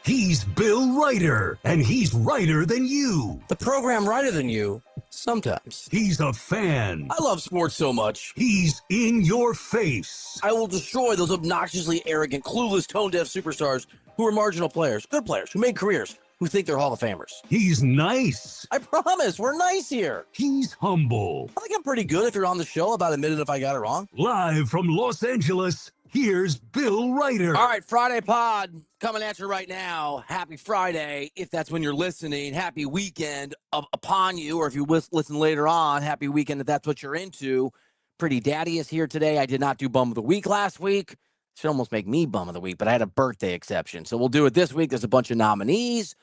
He's Bill Ryder, and he's Ryder than you. The program Ryder than you, sometimes. He's a fan. I love sports so much. He's in your face. I will destroy those obnoxiously arrogant, clueless, tone-deaf superstars who are marginal players, good players, who made careers, who think they're Hall of Famers. He's nice. I promise, we're nice here. He's humble. I think I'm pretty good if you're on the show about admitting if I got it wrong. Live from Los Angeles, here's Bill Ryder. All right, Friday pod coming at you right now. Happy Friday, if that's when you're listening. Happy weekend upon you, or if you listen later on, happy weekend if that's what you're into. Pretty Daddy is here today. I did not do Bum of the Week last week. Should almost make me Bum of the Week, but I had a birthday exception. So we'll do it this week. There's a bunch of nominees.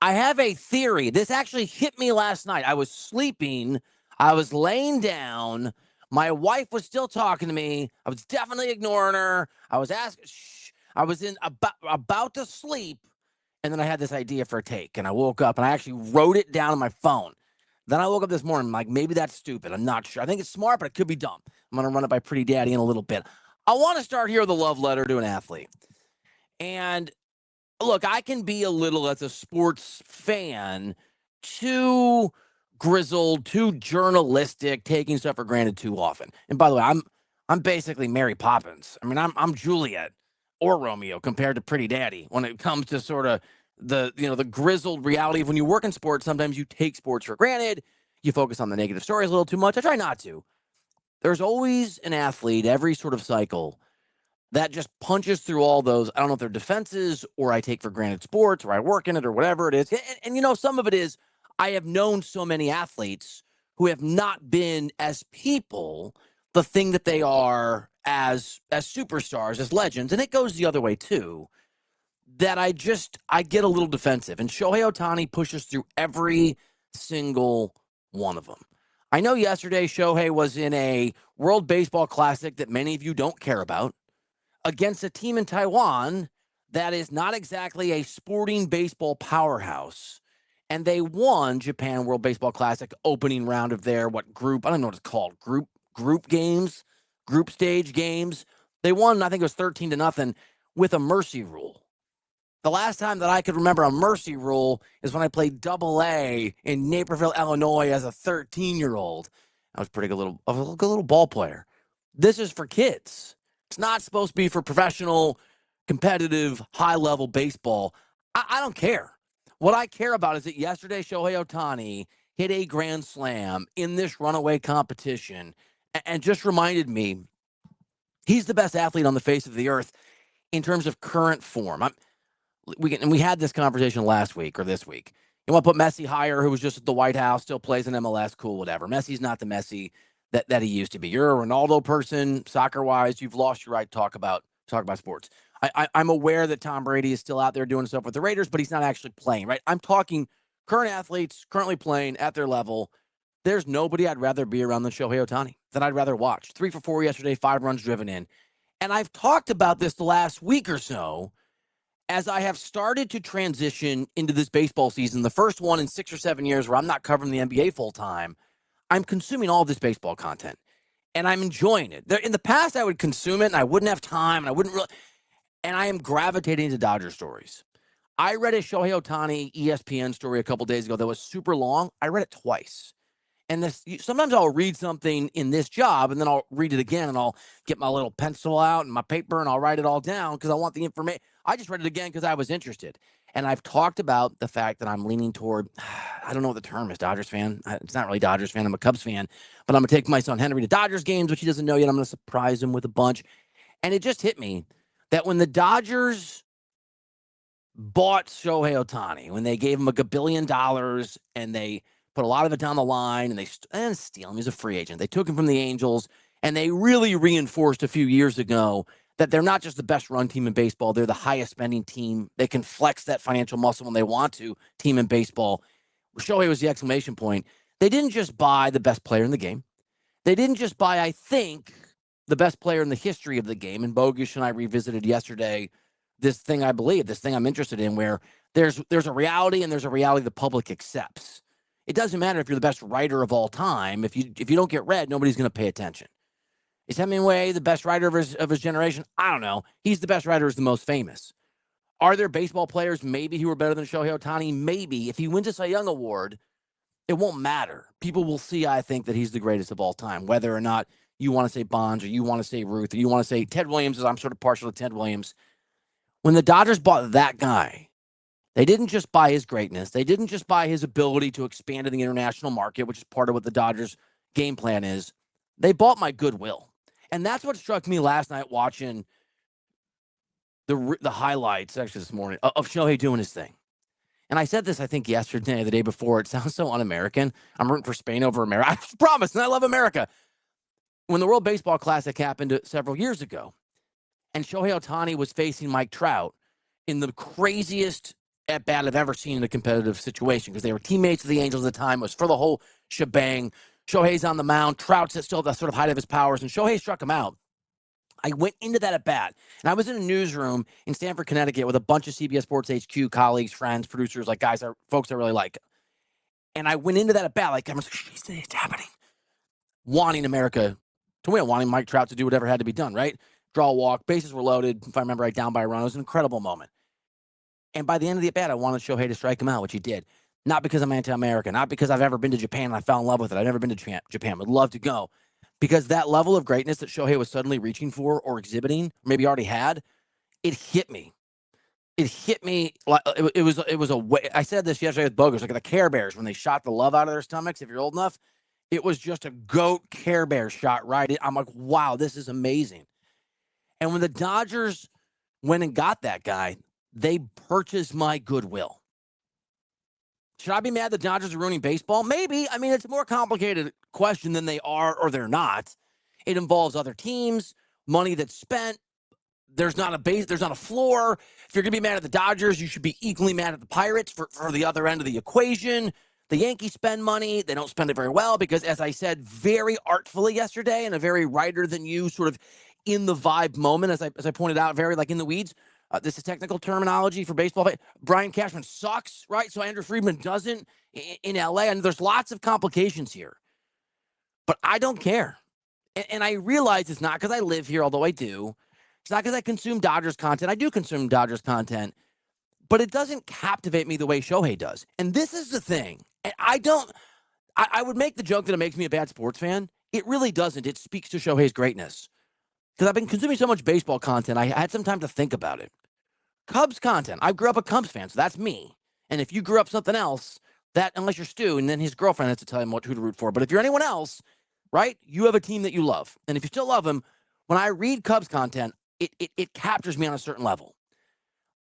I have a theory. This actually hit me last night. I was sleeping. I was laying down. My wife was still talking to me. I was definitely ignoring her. I was asking, shh. I was about to sleep, and then I had this idea for a take, and I woke up, and I actually wrote it down on my phone. Then I woke up this morning, I'm like, maybe that's stupid. I'm not sure. I think it's smart, but it could be dumb. I'm going to run it by Pretty Daddy in a little bit. I want to start here with a love letter to an athlete. And look, I can be a little, as a sports fan, too grizzled, too journalistic, taking stuff for granted too often. And by the way, I'm basically Mary Poppins. I mean, I'm Juliet or Romeo compared to Pretty Daddy when it comes to sort of the grizzled reality of when you work in sports. Sometimes you take sports for granted. You focus on the negative stories a little too much. I try not to. There's always an athlete every sort of cycle that just punches through all those. I don't know if they're defenses or I take for granted sports or I work in it or whatever it is. And some of it is I have known so many athletes who have not been as people the thing that they are as superstars, as legends. And it goes the other way too, that I get a little defensive. And Shohei Ohtani pushes through every single one of them. I know yesterday Shohei was in a World Baseball Classic that many of you don't care about against a team in Taiwan that is not exactly a sporting baseball powerhouse. And they won Japan World Baseball Classic opening round of their group? I don't know what it's called. Group games, group stage games. They won, I think it was 13-0 with a mercy rule. The last time that I could remember a mercy rule is when I played Double-A in Naperville, Illinois as a 13-year-old. I was a good little ball player. This is for kids. It's not supposed to be for professional, competitive, high-level baseball. I don't care. What I care about is that yesterday Shohei Ohtani hit a grand slam in this runaway competition and just reminded me he's the best athlete on the face of the earth in terms of current form. We had this conversation last week or this week. You want to put Messi higher, who was just at the White House, still plays in MLS, cool, whatever. Messi's not the Messi that he used to be. You're a Ronaldo person, soccer-wise. You've lost your right to talk about sports. I'm aware that Tom Brady is still out there doing stuff with the Raiders, but he's not actually playing, right? I'm talking current athletes currently playing at their level. There's nobody I'd rather be around than Shohei Ohtani, that I'd rather watch. 3 for 4 yesterday, 5 runs driven in. And I've talked about this the last week or so as I have started to transition into this baseball season, the first one in 6 or 7 years where I'm not covering the NBA full time. I'm consuming all this baseball content, and I'm enjoying it. In the past, I would consume it, and I wouldn't have time, and I wouldn't really. And I am gravitating to Dodger stories. I read a Shohei Ohtani ESPN story a couple days ago that was super long. I read it twice. And sometimes I'll read something in this job, and then I'll read it again, and I'll get my little pencil out and my paper, and I'll write it all down because I want the information. I just read it again because I was interested. And I've talked about the fact that I'm leaning toward, I don't know what the term is, Dodgers fan. It's not really Dodgers fan. I'm a Cubs fan. But I'm going to take my son Henry to Dodgers games, which he doesn't know yet. I'm going to surprise him with a bunch. And it just hit me that when the Dodgers bought Shohei Ohtani, when they gave him $1 billion and they put a lot of it down the line, and they didn't steal him. He's a free agent. They took him from the Angels, and they really reinforced a few years ago that they're not just the best run team in baseball. They're the highest spending team. They can flex that financial muscle when they want to, team in baseball. Shohei was the exclamation point. They didn't just buy the best player in the game. They didn't just buy, I think, the best player in the history of the game. And Bogusch and I revisited yesterday this thing I believe, this thing I'm interested in, where there's a reality and there's a reality the public accepts. It doesn't matter if you're the best writer of all time. If you don't get read, nobody's going to pay attention. Is Hemingway the best writer of his generation? I don't know. He's the best writer, is the most famous. Are there baseball players maybe who are better than Shohei Ohtani? Maybe. If he wins a Cy Young Award, it won't matter. People will see, I think, that he's the greatest of all time, whether or not you want to say Bonds or you want to say Ruth or you want to say Ted Williams, as I'm sort of partial to Ted Williams. When the Dodgers bought that guy, they didn't just buy his greatness. They didn't just buy his ability to expand in the international market, which is part of what the Dodgers' game plan is. They bought my goodwill. And that's what struck me last night watching the highlights, actually this morning, of Shohei doing his thing. And I said this, I think, yesterday, the day before. It sounds so un-American. I'm rooting for Spain over America. I promise, and I love America. When the World Baseball Classic happened several years ago, and Shohei Ohtani was facing Mike Trout in the craziest at-bat I've ever seen in a competitive situation, because they were teammates of the Angels at the time. It was for the whole shebang. Shohei's on the mound. Trout's at still the sort of height of his powers, and Shohei struck him out. I went into that at bat, and I was in a newsroom in Stamford, Connecticut, with a bunch of CBS Sports HQ colleagues, friends, producers, like guys, folks I really like. And I went into that at bat, like, I was like, it's happening. Wanting America to win, wanting Mike Trout to do whatever had to be done, right? Draw a walk, bases were loaded, if I remember right, down by a run. It was an incredible moment. And by the end of the at bat, I wanted Shohei to strike him out, which he did. Not because I'm anti-American, not because I've ever been to Japan and I fell in love with it. I've never been to Japan. Would love to go. Because that level of greatness that Shohei was suddenly reaching for or exhibiting, or maybe already had, it hit me. It hit me like it was a way. I said this yesterday with Bogus, like the Care Bears when they shot the love out of their stomachs. If you're old enough, it was just a goat Care Bear shot right. I'm like, wow, this is amazing. And when the Dodgers went and got that guy, they purchased my goodwill. Should I be mad the Dodgers are ruining baseball? Maybe. I mean, it's a more complicated question than they are or they're not. It involves other teams, money that's spent. There's not a base. There's not a floor. If you're going to be mad at the Dodgers, you should be equally mad at the Pirates for the other end of the equation. The Yankees spend money. They don't spend it very well because, as I said very artfully yesterday, in a very writer than you sort of in the vibe moment, as I pointed out, very like in the weeds. This is technical terminology for baseball. Brian Cashman sucks, right? So Andrew Friedman doesn't in LA. And there's lots of complications here. But I don't care. And I realize it's not because I live here, although I do. It's not because I consume Dodgers content. I do consume Dodgers content. But it doesn't captivate me the way Shohei does. And this is the thing. And I would make the joke that it makes me a bad sports fan. It really doesn't. It speaks to Shohei's greatness. Because I've been consuming so much baseball content, I had some time to think about it. Cubs content. I grew up a Cubs fan, so that's me. And if you grew up something else, that unless you're Stu, and then his girlfriend has to tell him who to root for. But if you're anyone else, right, you have a team that you love. And if you still love them, when I read Cubs content, it captures me on a certain level.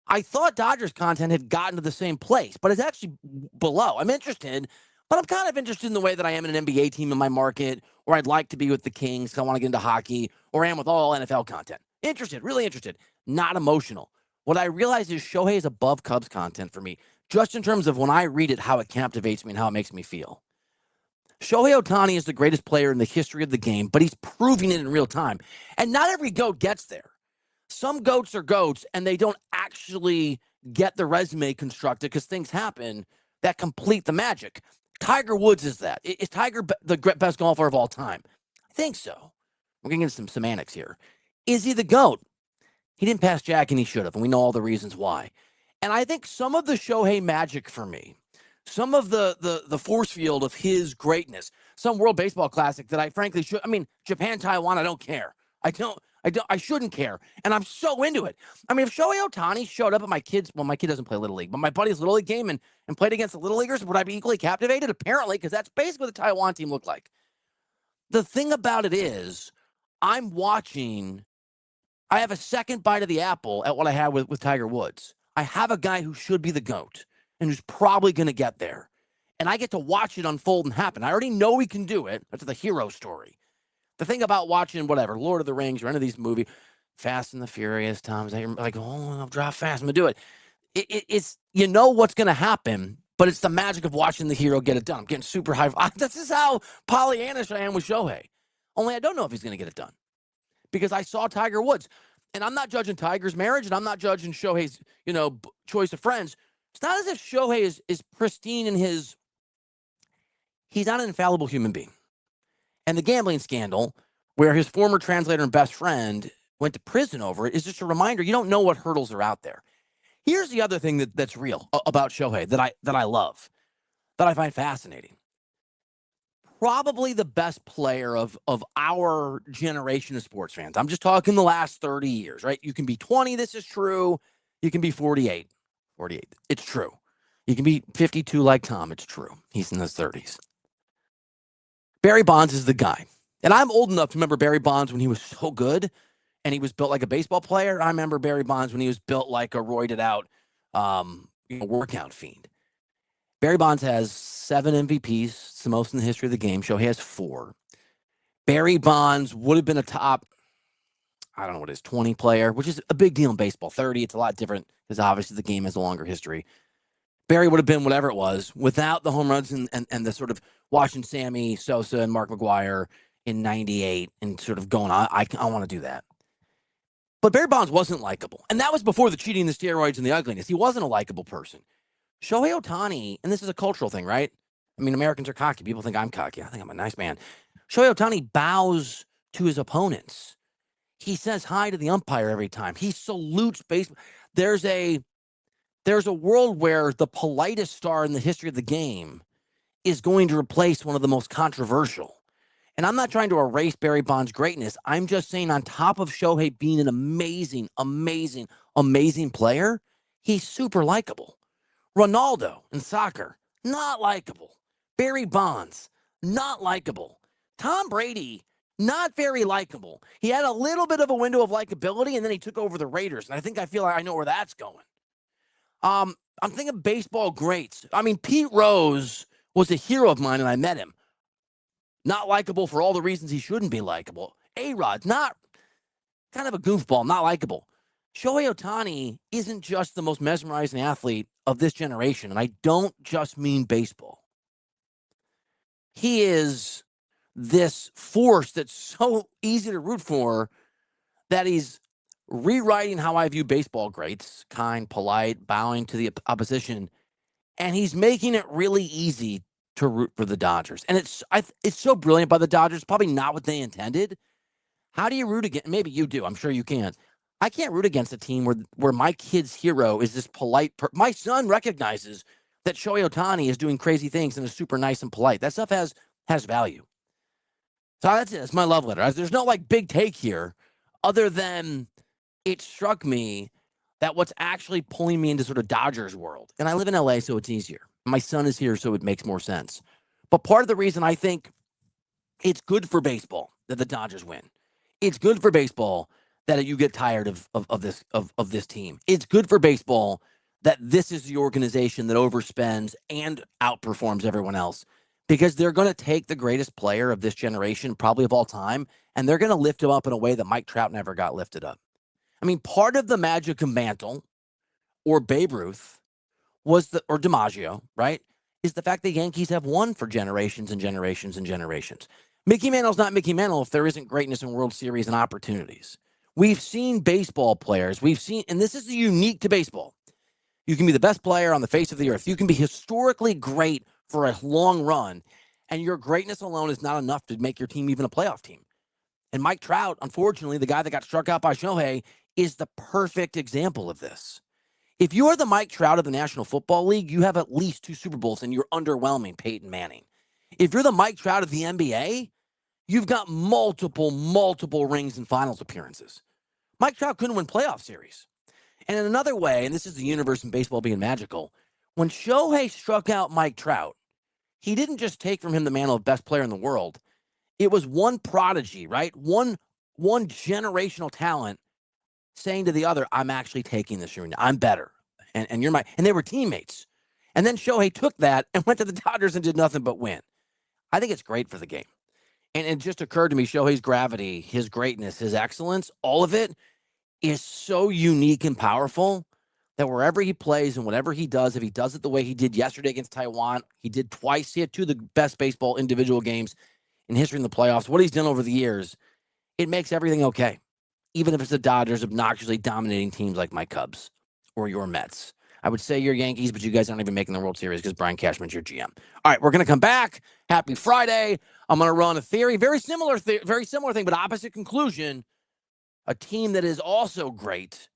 I thought Dodgers content had gotten to the same place, but it's actually below. I'm interested, but I'm kind of interested in the way that I am in an NBA team in my market, or I'd like to be with the Kings because I want to get into hockey, or I am with all NFL content. Interested, really interested, not emotional. What I realize is Shohei is above Cubs content for me, just in terms of when I read it, how it captivates me and how it makes me feel. Shohei Ohtani is the greatest player in the history of the game, but he's proving it in real time. And not every GOAT gets there. Some GOATs are GOATs, and they don't actually get the resume constructed because things happen that complete the magic. Tiger Woods is that. Is Tiger the best golfer of all time? I think so. We're getting into some semantics here. Is he the GOAT? He didn't pass Jack, and he should have, and we know all the reasons why. And I think some of the Shohei magic for me, some of the force field of his greatness, some World Baseball Classic that I frankly should. I mean, Japan, Taiwan, I don't care. I shouldn't care. And I'm so into it. I mean, if Shohei Ohtani showed up at my kid doesn't play Little League, but my buddy's Little League game and played against the Little Leaguers, would I be equally captivated? Apparently, because that's basically what the Taiwan team looked like. The thing about it is, I'm watching. I have a second bite of the apple at what I had with Tiger Woods. I have a guy who should be the GOAT and who's probably going to get there. And I get to watch it unfold and happen. I already know he can do it. That's the hero story. The thing about watching whatever, Lord of the Rings or any of these movies, Fast and the Furious, Tom's like, oh, I'll drive fast, I'm going to do it. It's, you know what's going to happen, but it's the magic of watching the hero get it done. I'm getting super high. This is how Pollyannish I am with Shohei. Only I don't know if he's going to get it done. Because I saw Tiger Woods. And I'm not judging Tiger's marriage, and I'm not judging Shohei's, choice of friends. It's not as if Shohei is pristine in his. He's not an infallible human being. And the gambling scandal, where his former translator and best friend went to prison over it, is just a reminder you don't know what hurdles are out there. Here's the other thing that's real about Shohei that I love, that I find fascinating. Probably the best player of our generation of sports fans. I'm just talking the last 30 years, right? You can be 20, this is true. You can be 48. 48. It's true. You can be 52 like Tom. It's true. He's in his 30s. Barry Bonds is the guy. And I'm old enough to remember Barry Bonds when he was so good and he was built like a baseball player. I remember Barry Bonds when he was built like a roided out workout fiend. Barry Bonds has 7 MVPs. It's the most in the history of the game. Shohei has 4. Barry Bonds would have been a top, I don't know what it is, 20 player, which is a big deal in baseball. 30, it's a lot different because obviously the game has a longer history. Barry would have been whatever it was without the home runs and the sort of watching Sammy Sosa and Mark McGwire in 98 and sort of going, I want to do that. But Barry Bonds wasn't likable. And that was before the cheating, the steroids, and the ugliness. He wasn't a likable person. Shohei Ohtani, and this is a cultural thing, right? I mean, Americans are cocky. People think I'm cocky. I think I'm a nice man. Shohei Ohtani bows to his opponents. He says hi to the umpire every time. He salutes baseball. There's a world where the politest star in the history of the game is going to replace one of the most controversial. And I'm not trying to erase Barry Bonds' greatness. I'm just saying on top of Shohei being an amazing, amazing, amazing player, he's super likable. Ronaldo in soccer, not likable. Barry Bonds, not likable. Tom Brady, not very likable. He had a little bit of a window of likability, and then he took over the Raiders. And I feel like I know where that's going. I'm thinking baseball greats. I mean, Pete Rose was a hero of mine, and I met him. Not likable for all the reasons he shouldn't be likable. A-Rod, not kind of a goofball, not likable. Shohei Ohtani isn't just the most mesmerizing athlete of this generation, and I don't just mean baseball. He is this force that's so easy to root for that he's rewriting how I view baseball greats, kind, polite, bowing to the opposition, and he's making it really easy to root for the Dodgers. And it's so brilliant by the Dodgers, probably not what they intended. How do you root against? Maybe you do. I'm sure you can. I can't root against a team where my kid's hero is this polite. My son recognizes that Shohei Ohtani is doing crazy things and is super nice and polite. That stuff has value. So that's it. It's my love letter. There's no like big take here other than it struck me that what's actually pulling me into sort of Dodgers world. And I live in LA, so it's easier. My son is here, so it makes more sense. But part of the reason I think it's good for baseball that the Dodgers win. It's good for baseball that you get tired of this team. It's good for baseball that this is the organization that overspends and outperforms everyone else because they're going to take the greatest player of this generation, probably of all time, and they're going to lift him up in a way that Mike Trout never got lifted up. I mean, part of the magic of Mantle or Babe Ruth or DiMaggio, right, is the fact that Yankees have won for generations and generations and generations. Mickey Mantle's not Mickey Mantle if there isn't greatness in World Series and opportunities. We've seen baseball players. And this is unique to baseball. You can be the best player on the face of the earth. You can be historically great for a long run, and your greatness alone is not enough to make your team even a playoff team. And Mike Trout, unfortunately, the guy that got struck out by Shohei, is the perfect example of this. If you are the Mike Trout of the National Football League, you have at least 2 Super Bowls, and you're underwhelming Peyton Manning. If you're the Mike Trout of the NBA, you've got multiple rings and finals appearances. Mike Trout couldn't win playoff series. And in another way, and this is the universe in baseball being magical, when Shohei struck out Mike Trout, he didn't just take from him the mantle of best player in the world. It was one prodigy, right? One generational talent saying to the other, I'm actually taking this. I'm better. And you're and they were teammates. And then Shohei took that and went to the Dodgers and did nothing but win. I think it's great for the game. And it just occurred to me, Shohei's gravity, his greatness, his excellence, all of it is so unique and powerful that wherever he plays and whatever he does, if he does it the way he did yesterday against Taiwan, he did twice. He had 2 of the best baseball individual games in history in the playoffs. What he's done over the years, it makes everything okay. Even if it's the Dodgers obnoxiously dominating teams like my Cubs or your Mets. I would say your Yankees, but you guys aren't even making the World Series because Brian Cashman's your GM. All right, we're going to come back. Happy Friday. I'm going to run a theory, very similar thing, but opposite conclusion. A team that is also great,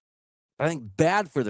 but I think bad for their